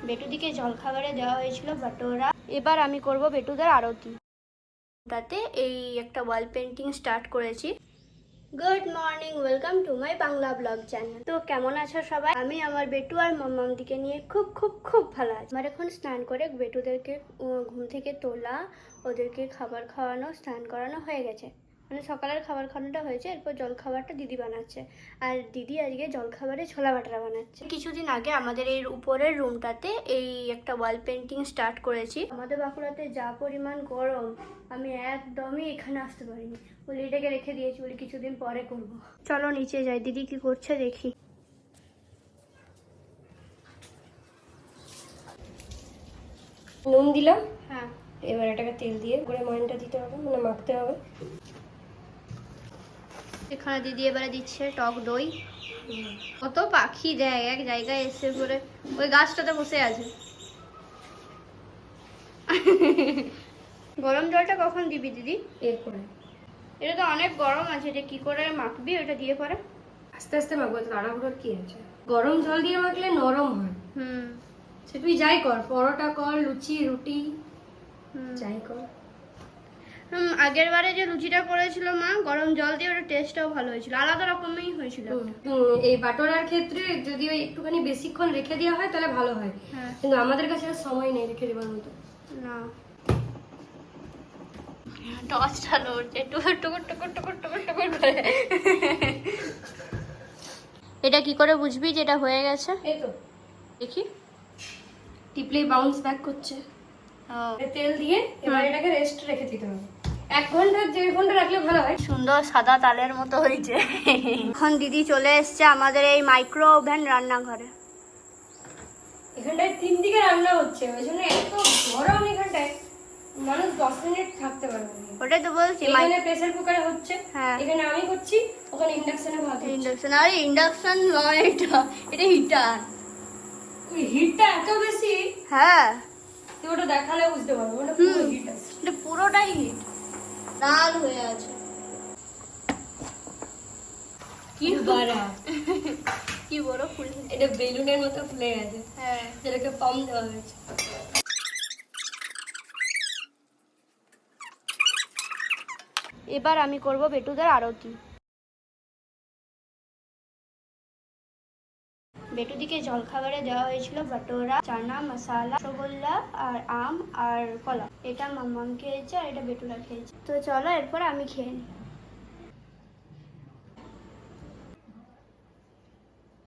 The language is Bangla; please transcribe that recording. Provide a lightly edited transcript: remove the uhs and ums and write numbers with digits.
বেটুদিকে জলখাবারে দেওয়া হয়েছিল বাটোরা। এবার আমি করব বেটুদের আরতি। তাতে এই একটা ওয়াল পেন্টিং স্টার্ট করেছি। Good morning, welcome to my Bangla blog channel. তো কেমন আছো সবাই? আমি আমার বেটু আর মাম্মামদিকে নিয়ে খুব খুব খুব ভালো আছি। আমার এখন স্নান করে বেটুদেরকে ঘুম থেকে তোলা, ওদেরকে খাবার খাওয়ানো, স্নান করানো হয়ে গেছে। মানে সকালের খাবার খাওয়ানোটা হয়েছে, এরপর জলখাবারটা দিদি বানাচ্ছে। আর দিদি আজকে জলখাবারে ছোলা বাটারা বানাচ্ছে। কিছুদিন আগে আমাদের এই উপরের রুমটাতে এই একটা ওয়াল পেন্টিং স্টার্ট করেছি। আমাদের বাঁকুড়াতে যা পরিমাণ গরম, আমি একদমই এখানে আসতে পারিনি বলে এটাকে রেখে দিয়েছি, বলে কিছুদিন পরে করব। চলো নিচে যাই, দিদি কি করছে দেখি। নুন দিলাম। হ্যাঁ, এবার এটাকে তেল দিয়ে করে ময়নটা দিতে হবে, মানে মাখতে হবে। এখানে দিদি এবারে দিচ্ছে টক দই। কত পাখি দেয় এক জায়গায় এসে পরে, ওই গাছটাতে বসে আছে। গরম জলটা কখন দিবি দিদি? এরপরে এটা তো অনেক গরম আছে, এটা কি করে মাখবি ওটা দিয়ে পরে? আস্তে আস্তে মাখবো, তাড়াহুড়োর কি আছে? গরম জল দিয়ে মাখলে নরম হয়। হুম, সে তুই যাই কর, পরোটা কর, লুচি, রুটি, যাই কর। আগের বারে যে লুচিটা করেছিল মা গরম জল দিয়ে, ওটা টেস্টটাও ভালো হয়েছিল, আলাদা রকমই হয়েছিল। এই বাটোরার ক্ষেত্রে যদি ওই একটুখানি বেশিক্ষণ রেখে দেওয়া হয় তাহলে ভালো হয়। হ্যাঁ, কিন্তু আমাদের কাছে আর সময় নেই রেখে দেওয়ার মতো। না টসটা লড়ছে টুকুর টুকুর টুকুর টুকুর টুকুর টুকুর করে। এটা কি করে বুঝবি যে এটা হয়ে গেছে? এই তো দেখি। টিপলেই বাউন্স ব্যাক করছে। তেল দিয়ে এবার এটাকে রেস্ট রেখে দিতে হবে। 1 ঘন্টা 1.5 ঘন্টা রাখলে ভালো হয়। সুন্দর সাদা তালের মতো হয়েছে। এখন দিদি চলে এসছে আমাদের এই মাইক্রো ওভেন রান্নাঘরে। এখানটায় 3 দিকে রান্না হচ্ছে, ওই জন্য এত গরম এখানটায় মানুষ 10 মিনিট থাকতে পারবে না। ওটাই তো বলছি, এখানে প্রেসার কুকারে হচ্ছে, হ্যাঁ এখানে আমি করছি, ওখানে ইন্ডাকশনে ভাত হচ্ছে। ইন্ডাকশন। আর ইন্ডাকশন নয়, এটা হিটার। ওই হিটটা এত বেশি, হ্যাঁ তুই ওটা দেখালে বুঝতে পারবো ওটা পুরো হিট আছে। এটা পুরোটাই হিট, লাল হয়ে আছে। কি বাড়া, কি বড় ফুল, এটা বেলুনের মতো ফুলে গেছে। হ্যাঁ এটাকে পাম্প দেওয়া হয়েছে। এবার আমি করব বেটুদের আরতি। বেটুদিকে জলখাবারে দেওয়া হয়েছিল বাটোরা, চানা মশলা, রসগোল্লা আর আম আর কলা। এটা মাম্মাম খেয়েছে আর এটা বেটুরা খেয়েছে। তো চলো এরপর আমি খেয়ে নিই।